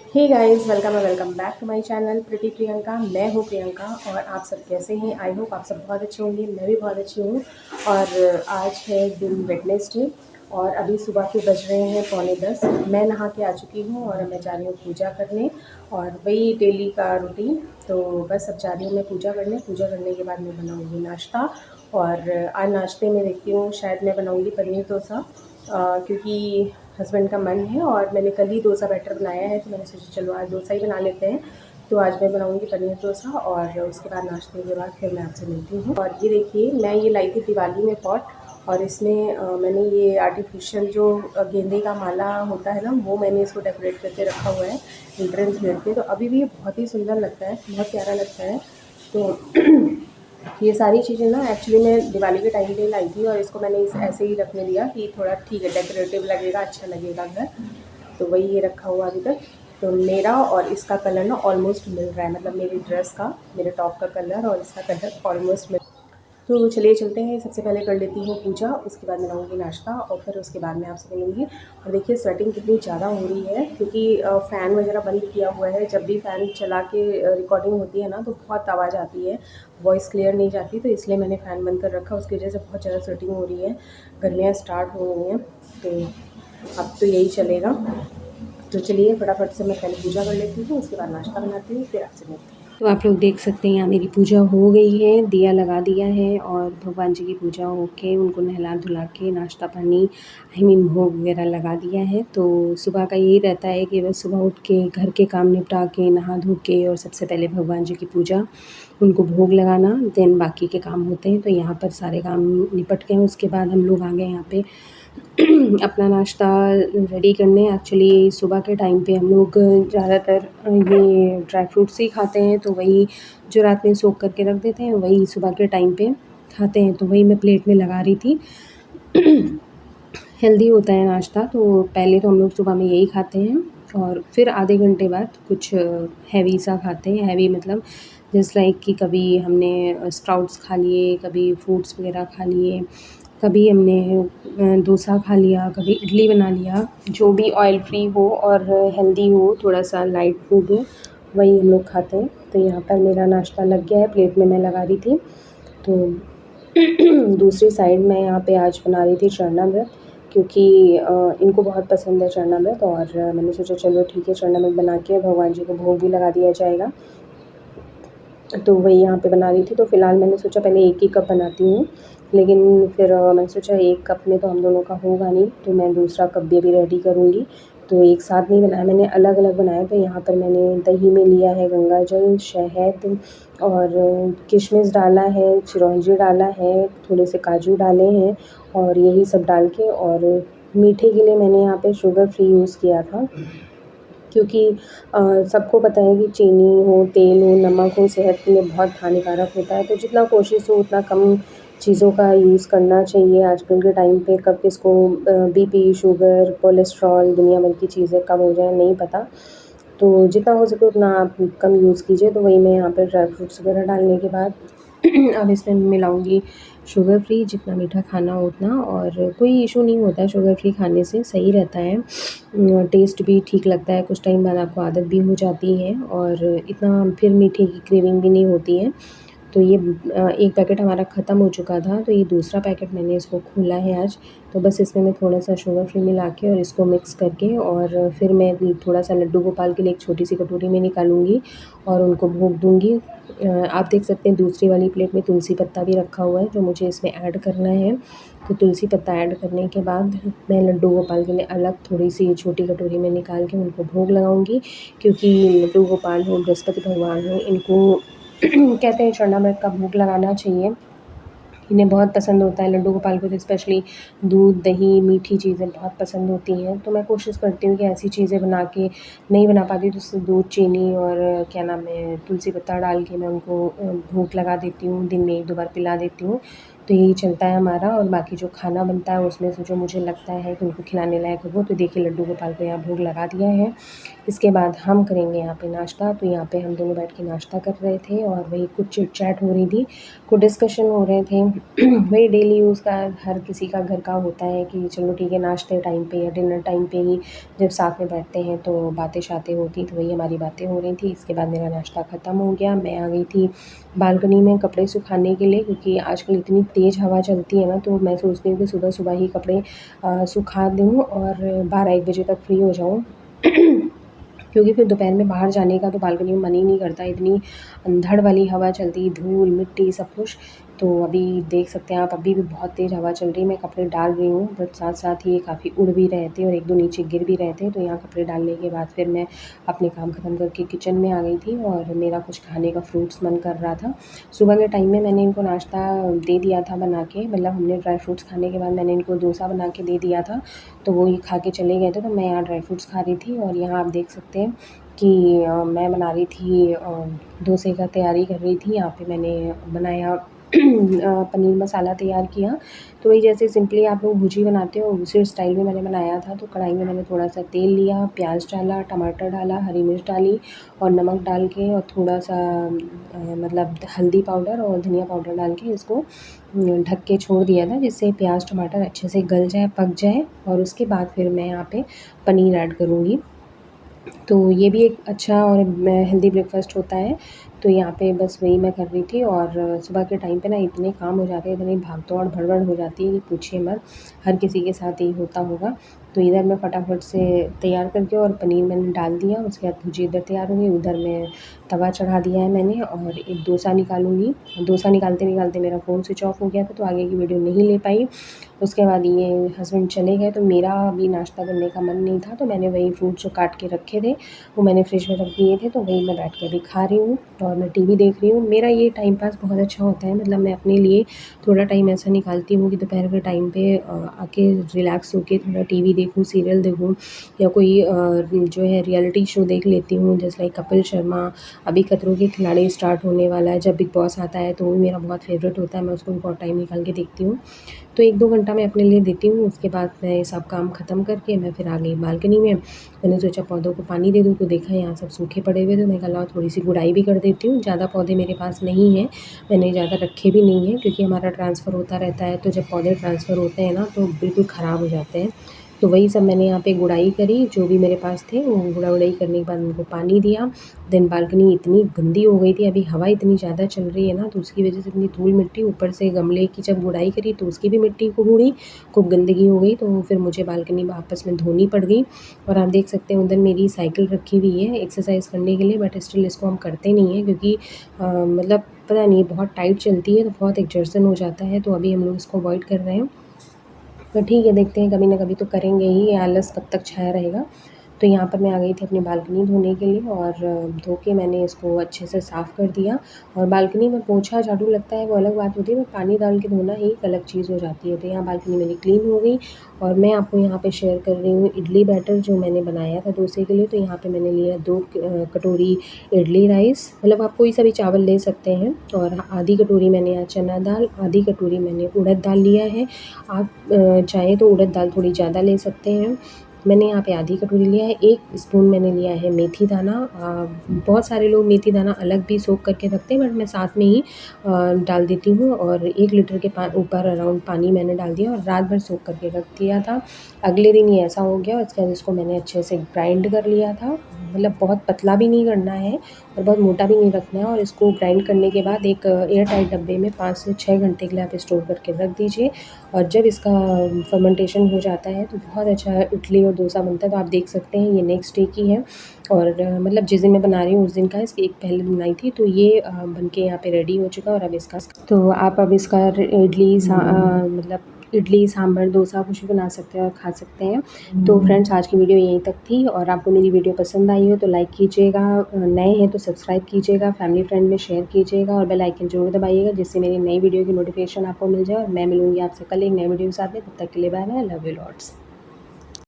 Hey guys, welcome back to my channel pretty Priyanka. मैं हूँ प्रियंका और आप सब कैसे हैं। आई होप आप सब बहुत अच्छे होंगे। मैं भी बहुत अच्छी हूँ। और आज है दिन वेडनेसडे और अभी सुबह के बज रहे हैं 9:45। मैं नहा के आ चुकी हूँ और मैं जा रही हूँ पूजा करने, और वही डेली का रूटीन। तो बस अब जा रही हूँ मैं पूजा करने। पूजा करने के बाद मैं बनाऊँगी नाश्ता, और आज नाश्ते में देखती हूँ शायद मैं बनाऊँगी पनीर डोसा, क्योंकि हस्बैंड का मन है और मैंने कल ही डोसा बैटर बनाया है, तो मैंने सोचा चलो आज डोसा ही बना लेते हैं। तो आज मैं बनाऊंगी पनीर डोसा, और उसके बाद नाश्ते के बाद फिर मैं आपसे मिलती हूँ। और ये देखिए, मैं ये लाई थी दिवाली में पॉट, और इसमें मैंने ये आर्टिफिशियल जो गेंदे का माला होता है ना, वो मैंने इसको डेकोरेट करके रखा हुआ है एंट्रेंस गेट पे। तो अभी भी ये बहुत ही सुंदर लगता है, बहुत प्यारा लगता है। तो ये सारी चीज़ें ना एक्चुअली मैं दिवाली के टाइम पे लाई थी, और इसको मैंने ऐसे ही रखने दिया कि थोड़ा ठीक है, डेकोरेटिव लगेगा, अच्छा लगेगा घर। तो वही ये रखा हुआ अभी तक। तो मेरा और इसका कलर ना ऑलमोस्ट मिल रहा है, मतलब मेरी ड्रेस का, मेरे टॉप का कलर और इसका कलर ऑलमोस्ट मिल। तो चलिए चलते हैं। सबसे पहले कर लेती हूँ पूजा, उसके बाद बनाऊँगी नाश्ता, और फिर उसके बाद मैं आपसे मिलूँगी। और देखिए स्वेटिंग कितनी ज़्यादा हो रही है, क्योंकि फ़ैन वगैरह बंद किया हुआ है। जब भी फ़ैन चला के रिकॉर्डिंग होती है ना, तो बहुत आवाज़ आती है, वॉइस क्लियर नहीं जाती। तो इसलिए मैंने फ़ैन बंद कर रखा, उसकी वजह से बहुत ज़्यादा स्वेटिंग हो रही है। गर्मियाँ स्टार्ट हो गई हैं, तो अब तो यही चलेगा। तो चलिए फटाफट से मैं पहले पूजा कर लेती हूँ, उसके बाद नाश्ता बनाती हूँ, फिर आपसे मिलती हूँ। तो आप लोग देख सकते हैं यहाँ मेरी पूजा हो गई है, दिया लगा दिया है और भगवान जी की पूजा होके उनको नहला धुला के नाश्ता पानी भोग वगैरह लगा दिया है। तो सुबह का यही रहता है कि बस सुबह उठ के घर के काम निपटा के नहा धो के और सबसे पहले भगवान जी की पूजा, उनको भोग लगाना, देन बाकी के काम होते हैं। तो यहाँ पर सारे काम निपट गए हैं। उसके बाद हम लोग आ गए यहाँ पे अपना नाश्ता रेडी करने। एक्चुअली सुबह के टाइम पे हम लोग ज़्यादातर ये ड्राई फ्रूट्स ही खाते हैं, तो वही जो रात में सोख करके रख देते हैं वही सुबह के टाइम पे खाते हैं। तो वही मैं प्लेट में लगा रही थी। हेल्दी होता है नाश्ता, तो पहले तो हम लोग सुबह में यही खाते हैं और फिर आधे घंटे बाद कुछ हैवी सा खाते हैं। हैवी मतलब जस्ट लाइक कि कभी हमने स्प्राउट्स खा लिए, कभी फ्रूट्स वगैरह खा लिए, कभी हमने डोसा खा लिया, कभी इडली बना लिया। जो भी ऑयल फ्री हो और हेल्दी हो, थोड़ा सा लाइट फूड हो, वही हम लोग खाते हैं। तो यहाँ पर मेरा नाश्ता लग गया है, प्लेट में मैं लगा रही थी। तो दूसरी साइड मैं यहाँ पे आज बना रही थी चरणामृत, क्योंकि इनको बहुत पसंद है चरणामृत, और मैंने सोचा चलो ठीक है, चरणामृत बना के भगवान जी को भोग भी लगा दिया जाएगा। तो वही यहाँ पे बना रही थी। तो फ़िलहाल मैंने सोचा पहले एक ही कप बनाती हूँ, लेकिन फिर मैंने सोचा एक कप में तो हम दोनों का होगा नहीं, तो मैं दूसरा कप भी अभी रेडी करूँगी। तो एक साथ नहीं बनाया, मैंने अलग अलग बनाया। तो यहाँ पर मैंने दही में लिया है गंगा जल, शहद और किशमिश डाला है, चिरौंजी डाला है, थोड़े से काजू डाले हैं, और यही सब डाल के, और मीठे के लिए मैंने यहाँ पे शुगर फ्री यूज़ किया था, क्योंकि सबको पता है कि चीनी हो, तेल हो, नमक हो, सेहत के लिए बहुत हानिकारक होता है। तो जितना कोशिश हो उतना कम चीज़ों का यूज़ करना चाहिए। आजकल के टाइम पे कब किसको बीपी, शुगर, कोलेस्ट्रॉल, दुनिया भर की चीज़ें कब हो जाए नहीं पता। तो जितना हो सके उतना आप कम यूज़ कीजिए। तो वही मैं यहाँ पे ड्राई फ्रूट्स वगैरह डालने के बाद अब इसमें मिलाऊंगी शुगर फ्री, जितना मीठा खाना हो उतना, और कोई इशू नहीं होता है शुगर फ्री खाने से, सही रहता है। टेस्ट भी ठीक लगता है, कुछ टाइम बाद आपको आदत भी हो जाती है और इतना फिर मीठे की क्रेविंग भी नहीं होती है। तो ये एक पैकेट हमारा ख़त्म हो चुका था, तो ये दूसरा पैकेट मैंने इसको खोला है आज। तो बस इसमें मैं थोड़ा सा शुगर फ्री मिला के और इसको मिक्स करके, और फिर मैं थोड़ा सा लड्डू गोपाल के लिए एक छोटी सी कटोरी में निकालूंगी और उनको भोग दूंगी। आप देख सकते हैं दूसरी वाली प्लेट में तुलसी पत्ता भी रखा हुआ है, जो मुझे इसमें ऐड करना है। तो तुलसी पत्ता ऐड करने के बाद मैं लड्डू गोपाल के लिए अलग थोड़ी सी छोटी कटोरी में निकाल के उनको भोग लगाऊंगी, क्योंकि लड्डू गोपाल हो, बृहस्पति भगवान हो, इनको कहते हैं चरणामृत का भोग लगाना चाहिए। इन्हें बहुत पसंद होता है, लड्डू गोपाल को तो स्पेशली दूध, दही, मीठी चीज़ें बहुत पसंद होती हैं। तो मैं कोशिश करती हूँ कि ऐसी चीज़ें बना के, नहीं बना पाती तो उसमें दूध, चीनी और क्या नाम है, तुलसी पत्ता डाल के मैं उनको भोग लगा देती हूँ, दिन में 1-2 बार पिला देती हूँ। तो यही चलता है हमारा। और बाकी जो खाना बनता है उसमें से जो मुझे लगता है कि उनको खिलाने लायक है वो, तो देखिए लड्डू गोपाल को यहाँ भोग लगा दिया है। इसके बाद हम करेंगे यहाँ पे नाश्ता। तो यहाँ पे हम दोनों बैठ के नाश्ता कर रहे थे और वही कुछ चिट चैट हो रही थी, कुछ डिस्कशन हो रहे थे। वही डेली यूज़ का हर किसी का घर का होता है कि चलो ठीक है, नाश्ते टाइम पे या डिनर टाइम पे ही जब साथ में बैठते हैं तो बातें शातें होती, तो वही हमारी बातें हो रही थी। इसके बाद मेरा नाश्ता ख़त्म हो गया, मैं आ गई थी बालकनी में कपड़े सुखाने के लिए, क्योंकि आजकल इतनी तेज़ हवा चलती है ना, तो मैं सोचती हूँ कि सुबह ही कपड़े सुखा दूँ और 12-1 बजे तक फ्री हो जाऊँ। क्योंकि फिर दोपहर में बाहर जाने का तो बालकनी में मन ही नहीं करता, इतनी अंधड़ वाली हवा चलती, धूल मिट्टी सब कुछ। तो अभी देख सकते हैं आप, अभी भी बहुत तेज़ हवा चल रही है। मैं कपड़े डाल रही हूँ, बट साथ साथ ही ये काफ़ी उड़ भी रहे थे और 1-2 नीचे गिर भी रहे थे। तो यहाँ कपड़े डालने के बाद फिर मैं अपने काम ख़त्म करके किचन में आ गई थी और मेरा कुछ खाने का फ्रूट्स मन कर रहा था। सुबह के टाइम में मैंने इनको नाश्ता दे दिया था बना के, मतलब हमने ड्राई फ्रूट्स खाने के बाद मैंने इनको डोसा बना के दे दिया था, तो वो ये खा के चले गए थे। तो मैं यहाँ ड्राई फ्रूट्स खा रही थी और यहाँ आप देख सकते हैं कि मैं बना रही थी डोसे का तैयारी कर रही थी। यहाँ पे मैंने बनाया पनीर मसाला तैयार किया। तो वही जैसे सिंपली आप लोग भुजी बनाते हो उसी स्टाइल में मैंने बनाया था। तो कढ़ाई में मैंने थोड़ा सा तेल लिया, प्याज डाला, टमाटर डाला, हरी मिर्च डाली और नमक डाल के और थोड़ा सा मतलब हल्दी पाउडर और धनिया पाउडर डाल के इसको ढक के छोड़ दिया था, जिससे प्याज टमाटर अच्छे से गल जाए, पक जाए। और उसके बाद फिर मैं यहाँ पे पनीर ऐड करूँगी। तो ये भी एक अच्छा और हेल्दी ब्रेकफ़ास्ट होता है। तो यहाँ पे बस वही मैं कर रही थी और सुबह के टाइम पे ना इतने काम हो जाते हैं, इतनी भाग-दौड़ भड़बड़ हो जाती है कि पूछिए मत। हर किसी के साथ यही होता होगा। तो इधर मैं फटाफट से तैयार करके और पनीर मैंने डाल दिया, उसके बाद भुजी इधर तैयार हो गई। उधर मैं तवा चढ़ा दिया है मैंने और एक डोसा निकालूँगी। डोसा निकालते-निकालते मेरा फ़ोन स्विच ऑफ हो गया था, तो आगे की वीडियो नहीं ले पाई। उसके बाद ये हस्बैंड चले गए, तो मेरा अभी नाश्ता करने का मन नहीं था, तो मैंने वही फ्रूट जो काट के रखे थे वो मैंने फ्रिज में रख दिए थे, तो वही मैं बैठ के अभी खा रही हूँ और मैं टीवी देख रही हूँ। मेरा ये टाइम पास बहुत अच्छा होता है, मतलब मैं अपने लिए थोड़ा टाइम ऐसा निकालती हूँ कि दोपहर के टाइम पे आके रिलैक्स होके थोड़ा टीवी देखूँ, सीरियल देखूँ या कोई जो है रियलिटी शो देख लेती हूँ, जैसे लाइक कपिल शर्मा। अभी खतरों के खिलाड़ी स्टार्ट होने वाला है, जब बिग बॉस आता है तो वो मेरा बहुत फ़ेवरेट होता है, मैं उसको बहुत टाइम निकाल के देखती हूँ। तो 1-2 घंटा मैं अपने लिए देती हूँ। उसके बाद मैं ये सब काम ख़त्म करके मैं फिर आ गई बालकनी में। मैंने सोचा पौधों को पानी दे दूँ, तो देखा यहाँ सब सूखे पड़े हुए थे। मैं कहा लाओ थोड़ी-सी गुड़ाई भी कर देती हूँ। ज़्यादा पौधे मेरे पास नहीं हैं, मैंने ज़्यादा रखे भी नहीं हैं, क्योंकि हमारा ट्रांसफ़र होता रहता है, तो जब पौधे ट्रांसफ़र होते हैं ना तो बिल्कुल ख़राब हो जाते हैं। तो वही सब मैंने यहाँ पे गुड़ाई करी, जो भी मेरे पास थे, वो गुड़ाई करने के बाद उनको पानी दिया। देन बालकनी इतनी गंदी हो गई थी, अभी हवा इतनी ज़्यादा चल रही है ना, तो उसकी वजह से इतनी धूल मिट्टी, ऊपर से गमले की जब गुड़ाई करी तो उसकी भी मिट्टी खूब उड़ी, खूब गंदगी हो गई। तो फिर मुझे बालकनी वापस में धोनी पड़ गई। और आप देख सकते हैं उधर मेरी साइकिल रखी हुई है एक्सरसाइज़ करने के लिए, बट स्टिल इसको हम करते नहीं हैं, क्योंकि मतलब पता नहीं बहुत टाइट चलती है, तो बहुत एक्सर्शन हो जाता है, तो अभी हम लोग इसको अवॉइड कर रहे हैं। पर ठीक है, देखते हैं, कभी ना कभी तो करेंगे ही, ये आलस कब तक छाया रहेगा। तो यहाँ पर मैं आ गई थी अपनी बालकनी धोने के लिए और धो के मैंने इसको अच्छे से साफ़ कर दिया। और बालकनी में पोछा झाड़ू लगता है वो अलग बात होती है, पर पानी डाल के धोना ही एक अलग चीज़ हो जाती है। तो यहाँ बालकनी मेरी क्लीन हो गई और मैं आपको यहाँ पे शेयर कर रही हूँ इडली बैटर जो मैंने बनाया था डोसे के लिए। तो यहाँ पे मैंने लिया 2 कटोरी इडली राइस, मतलब आप कोई सा भी चावल ले सकते हैं, और आधी कटोरी मैंने यहाँ चना दाल, आधी कटोरी मैंने उड़द दाल लिया है। आप चाहें तो उड़द दाल थोड़ी ज़्यादा ले सकते हैं। मैंने यहाँ पे आधी कटोरी लिया है। 1 स्पून मैंने लिया है मेथी दाना। बहुत सारे लोग मेथी दाना अलग भी सोख करके रखते हैं, बट मैं साथ में ही डाल देती हूँ। और 1 लीटर के ऊपर अराउंड पानी मैंने डाल दिया और रात भर सोख करके रख दिया था। अगले दिन ये ऐसा हो गया, उसके बाद इसको मैंने अच्छे से ग्राइंड कर लिया था। मतलब बहुत पतला भी नहीं करना है और बहुत मोटा भी नहीं रखना है। और इसको ग्राइंड करने के बाद एक एयर टाइट डब्बे में 5 से 6 घंटे के लिए आप स्टोर करके रख दीजिए। और जब इसका फर्मेंटेशन हो जाता है तो बहुत अच्छा इडली और डोसा बनता है। तो आप देख सकते हैं ये नेक्स्ट डे की है, और मतलब जिस दिन मैं बना रही हूँ उस दिन का, इसकी एक पहले बनाई थी। तो ये बन के यहाँ पे रेडी हो चुका है। और अब इसका तो आप अब इसका मतलब इडली सांभर डोसा कुछ भी बना सकते हैं और खा सकते हैं। तो फ्रेंड्स, आज की वीडियो यहीं तक थी, और आपको मेरी वीडियो पसंद आई हो तो लाइक कीजिएगा, नए हैं तो सब्सक्राइब कीजिएगा, फैमिली फ्रेंड में शेयर कीजिएगा और बेल आइकन जरूर दबाइएगा, जिससे मेरी नई वीडियो की नोटिफिकेशन आपको मिल जाए। और मैं मिलूंगी आपसे कल एक नई वीडियो के साथ में। तब तक के लिए bye bye, love you lots.